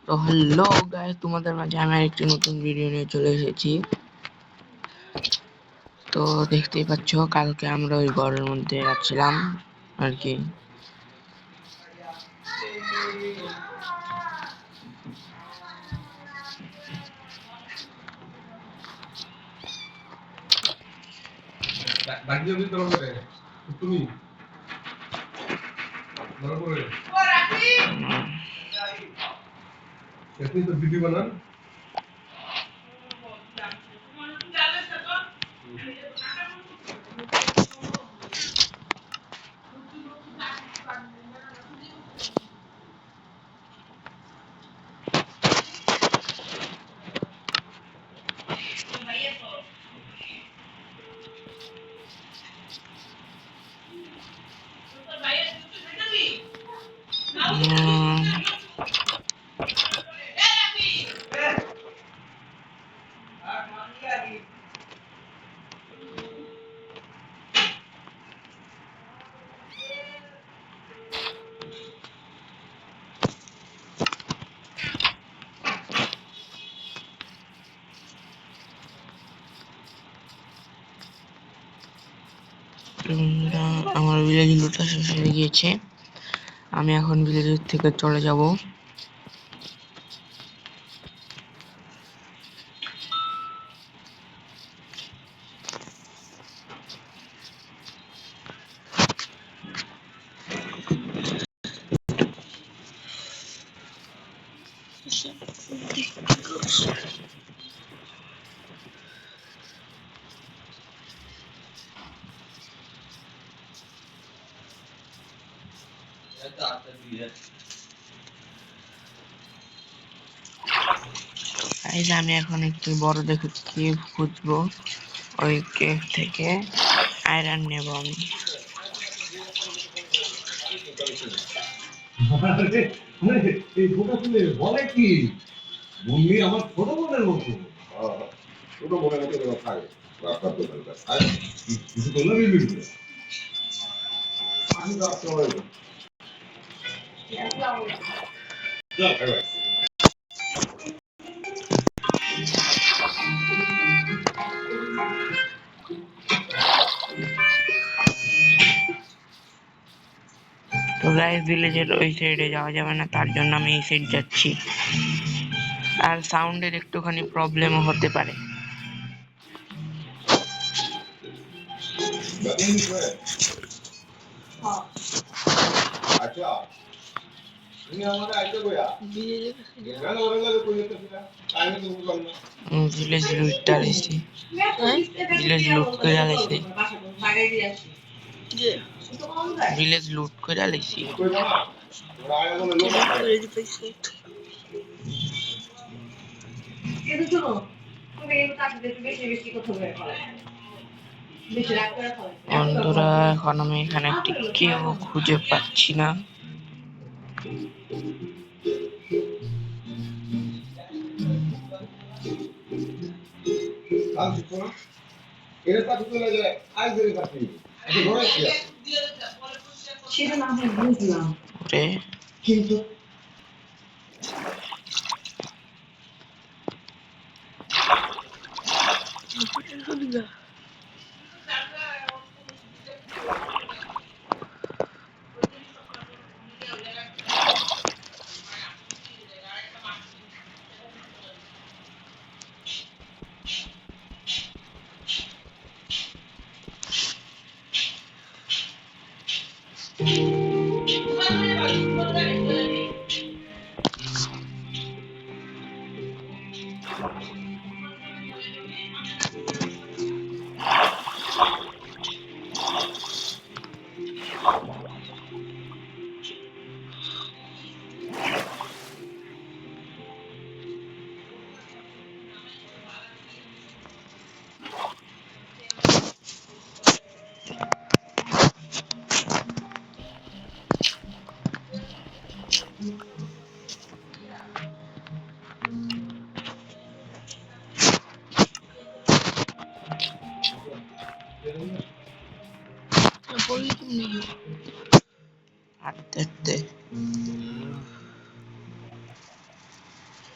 তো hello guys, তোমাদের মাঝে আমি একটি নতুন ভিডিও নিয়ে চলে এসেছি। তো দেখতেই পাচ্ছ, কালকে আমরা ওই ঘরের মধ্যে যাচ্ছিলাম আর কি। তুমি তো ভিডিও বানান। আমার ভিলেজ লুটা শেষ হয়ে গিয়েছে। আমি এখন ভিলেজের থেকে চলে যাব। আমি এখন একটি বড় দেখে কেভ খুঁজবো। ওই কেভ থেকে আয়রন নেব আমি। বলে কি মন্দি আমার ছোট বোনের মতো। ছোট বোনের মতো থাকে কিছু করলে তো গাইস, ভিলেজের ওই সাইডে যাওয়া যাবে না, তার জন্য আমি এই সাইড যাচ্ছি। আর সাউন্ডের একটুখানি প্রবলেমও হতে পারে। ভিলেজ লুটটা লাইছি, ভিলেজ লুট করে লাইছি, ভিলেজ লুট করে লাইছি। বন্ধুরা, এখন আমি এখানে একটি কেউ খুঁজে পাচ্ছি না। কিন্তু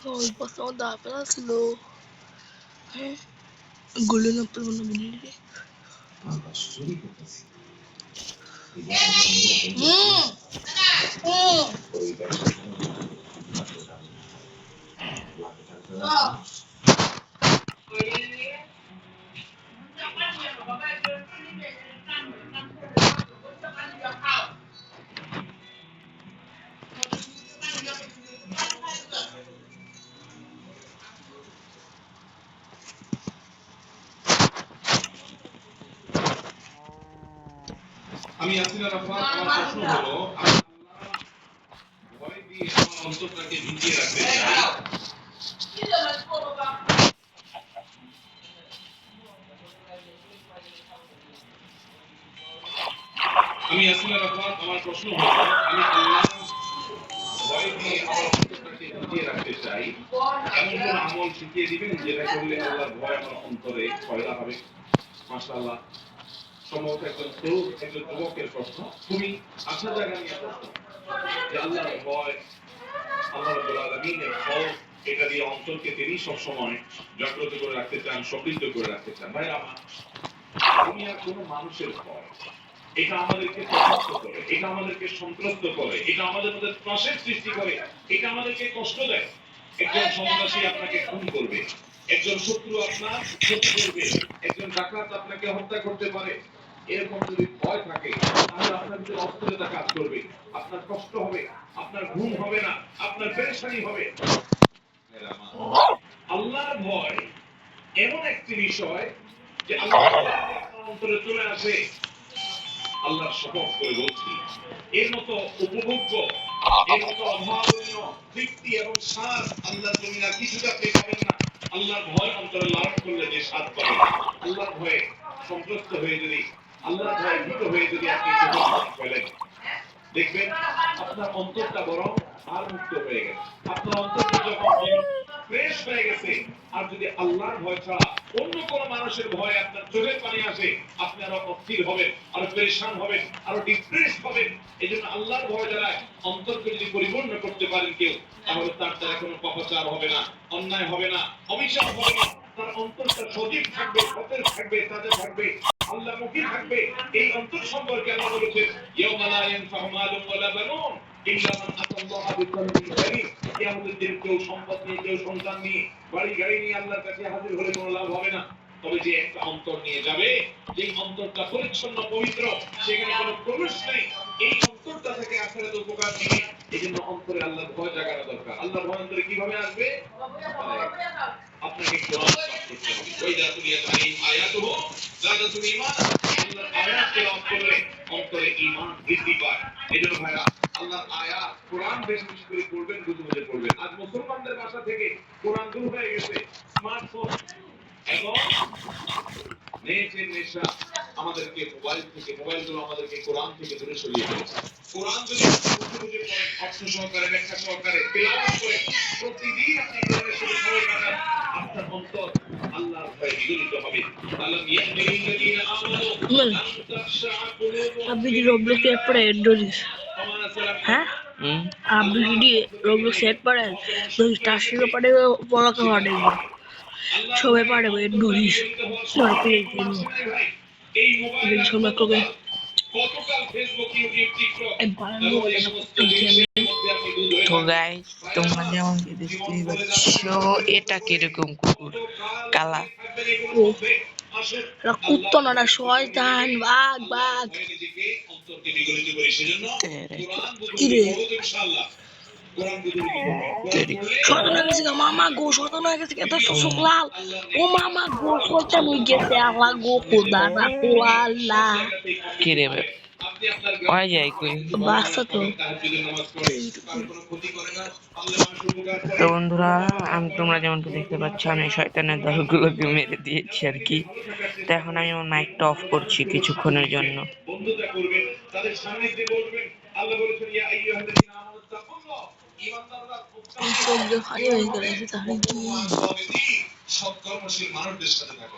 Hoy, pasamos da pedazo. Golden apple muna binili. আমি ইয়াসিন আরাফাত। আমার প্রশ্ন হলো, আমি ভয় দিয়ে আমার অন্তরটাকে ভিজিয়ে রাখতে চাই। আমি ইয়াসিন আরাফাত। আমার প্রশ্ন হলো, আমি আল্লাহ ভয় দিয়ে আমার অন্তরটাকে ভিজিয়ে রাখতে চাই। এমন কোন আমল শিখিয়ে দিবেন যেটা করলে আল্লাহর ভয় আমার অন্তরে পয়দা হবে? মাশাআল্লাহ, সম্ভবত একজন তরুণ, একজন যুবকের প্রশ্ন। খুবই আশা জায়গা নিয়ে প্রশ্ন যে আল্লাহর ভয়, আল্লাহ রাব্বুল আলামিনের খৌফ, এটা দিয়ে অন্তরকে তিনি সবসময় জাগ্রত করে রাখতে চান, সমৃদ্ধ করে রাখতে চান। ভাই আমার, দুনিয়ার কোনো মানুষের ভয়, এটা আমাদেরকে প্রভাবিত করে, এটা আমাদেরকে সন্ত্রস্ত করে, এটা আমাদের মধ্যে ত্রাসের সৃষ্টি করে, এটা আমাদেরকে কষ্ট দেয়। একজন সন্ত্রাসী আপনাকে খুন করবে, একজন শত্রু আপনার ক্ষতি করবে, একজন ডাকাত আপনাকে হত্যা করতে পারে। এরকম যদি ভয় থাকে, তাহলে আপনার ভিতরে অস্থিরতা কাজ করবে, আপনার কষ্ট হবে, আপনার ঘুম হবে না, আপনার পেরেশানি হবে। আল্লাহর ভয় এমন একটি বিষয় যে আল্লাহ আপনার অন্তরে চলে আসে, আল্লাহর শপথ করে বলছি, এর মতো উপভোগ্য, এর মতো অভাবনীয় তৃপ্তি এবং স্বাদ আল্লাহর জমিন আর কিছুতে আপনি পাবেন না। আল্লাহর ভয় অন্তরে লালন করলে যে স্বাদ পাবেন, আল্লাহর ভয়ে সন্ত্রস্ত হয়ে যদি, আল্লাহর ভয়ে ভীত হয়ে যদি আপনি ফেলেন, দেখবেন আপনার অন্তরটা বরং আর মুক্ত হয়ে গেছে। আপনার অন্তরটা যখন ফ্রেশ হয়ে গেছে, আর যদি আল্লাহর ভয় ছাড়া অন্য কোন মানুষের ভয় আপনার চোখের পানি আসে, আপনি আরো অস্থির হবেন, আরো পরেশান হবেন, আরো ডিপ্রেস হবেন। এই জন্য আল্লাহর ভয় দ্বারা অন্তরকে যদি পরিপূর্ণ করতে পারেন কেউ, তাহলে তার দ্বারা কোনো পাপাচার হবে না, অন্যায় হবে না, অবিচার হবে না। তার অন্তরটা সজীব থাকবে, সতেজ থাকবে, তাজা থাকবে, আল্লাহমুখী থাকবে। এই অন্তর সম্পর্কে আল্লাহ বলেছেন, ইয়াউমা লা ইয়ানফাউ মালুন ওয়ালা বানুন ইল্লা মান আতাল্লাহা বিকলবিন সালিম। কিয়ামতের দিন কেউ সম্পদ নিয়ে, কেউ সন্তান নিয়ে, বাড়ি গাড়ি নিয়ে আল্লাহর কাছে হাজির হলে কোনো লাভ হবে না। তবে যে একটা অন্তর নিয়ে যাবে, যে অন্তরটা পরিচ্ছন্ন পবিত্র, সেখানে কোনো প্রবেশ নেই, এই অন্তরটা থেকে আখিরাতে উপকার দিবে। এই জন্য অন্তরে আল্লাহর ভয় জাগানো দরকার। আল্লাহর ভয় অন্তরে কিভাবে আসবে? আপনাকে কোরআন পাঠ করতে হবে। ওয়াইদা তুলিয়াত আলাইহিম আয়াতুহু যাদাতুল ঈমান। আল্লাহর আয়াত তেলাওয়াত করলে অন্তরে ঈমান বৃদ্ধি পায়। এজন্য ভাইরা, আল্লাহর আয়াত কোরআন বেশি বেশি করে পড়বেন, বুঝে বুঝে পড়বেন। আজ মুসলমানদের বাসা থেকে কোরআন দূর হয়ে গেছে, স্মার্টফোন এবং নেটের নেশা আমাদেরকে মোবাইলগুলো আমাদেরকে কোরআন থেকে দূরে সরিয়ে দিয়েছে। কোরআন যদি বুঝে বুঝে পড়েন, অর্থ সহকারে, ব্যাখ্যা সহকারে তেলাওয়াত করেন, প্রতিদিন আপনি কোরআনের সাথে সময় কাটান, আপনার অন্তর আল্লাহর ভয়ে বিগলিত হবে। আল্লাহ ইয়াহদিল্লাযীনা আমানু আন তাখশা কুলুবুহুম Abdi di Roblox set pare Doris. হ্যাঁ আপনি যদি Roblox set পারেন, যদি টাসিও পারে পড়াকে পারে, সবাই পারবে Doris আর পেয়ে দিন সময় কবে গতকাল ফেসবুক, ইউটিউব, টিকটক বানানো এবং এই হবে না সমস্ত গেম। জিনিসের মধ্যে আপনি দুধ হয়ে তো যাবেন। গাইস, তোমরা যেমনটি দেখতেই পাচ্ছ, এটা কিরকম কুকুর, কালা। কুত্তো না শয়তান, বাঘ বাঘ। কিরে শয়তান হয়ে গেছে মামা গো, শয়তান হয়ে গেছে এত চোখ লাল। ও মামা গো, শয়তান হয়ে গেছে আল্লাহ গো, খোদা রাখো আল্লাহ। কিরে ওই যাই কই। বাচ্চা তো তো বন্ধুরা, তোমরা যেমনটি দেখতে পাচ্ছ, আমি শয়তানের দলগুলোকে মেরে দিয়েছি আর কি। তো এখন আমি আমার মাইকটা অফ করছি কিছুক্ষণের জন্য। বন্ধুতা করবেন, তাদের সান্নিধ্যে বলবেন। আল্লাহ বলেছেন, ইয়া আইয়ুহাল্লাযীনা আমানু তাকুল্লাহ, ঈমানদাররা হানি হয়ে গেছে তাহলে কি সৎকর্মশীল মানুষদের সাথে থাকো।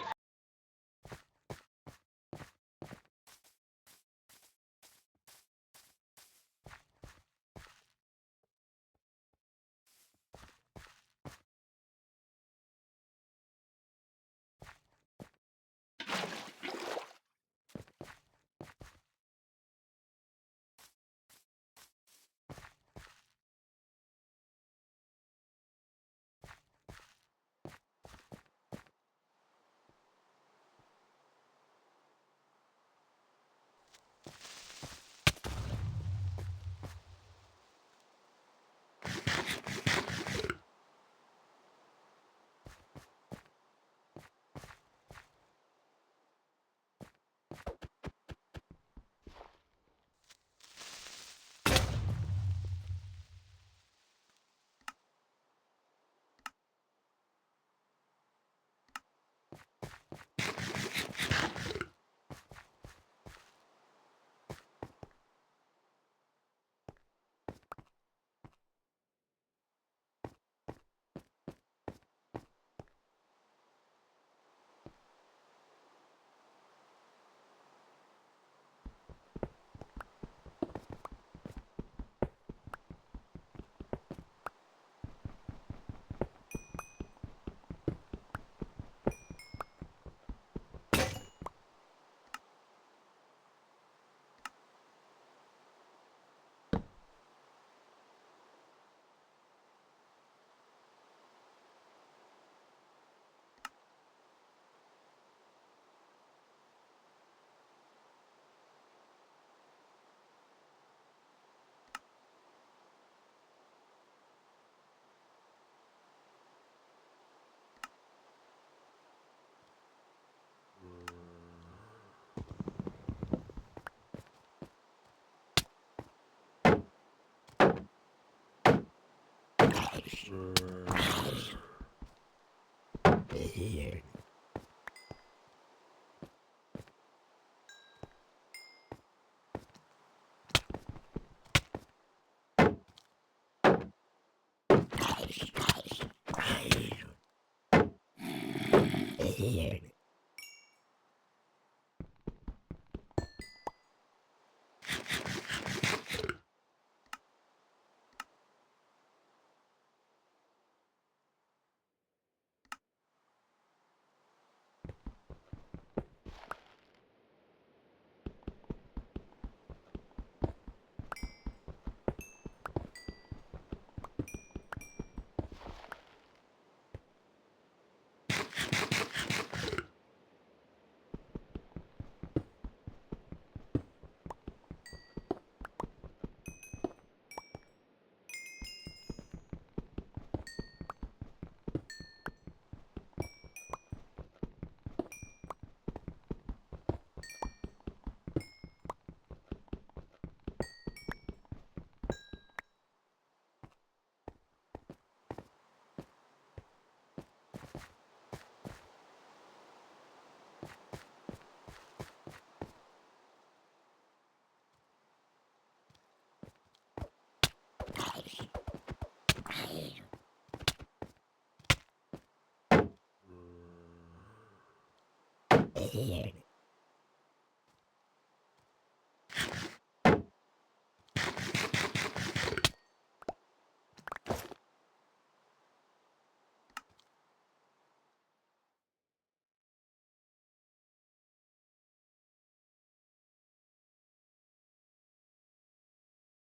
Here.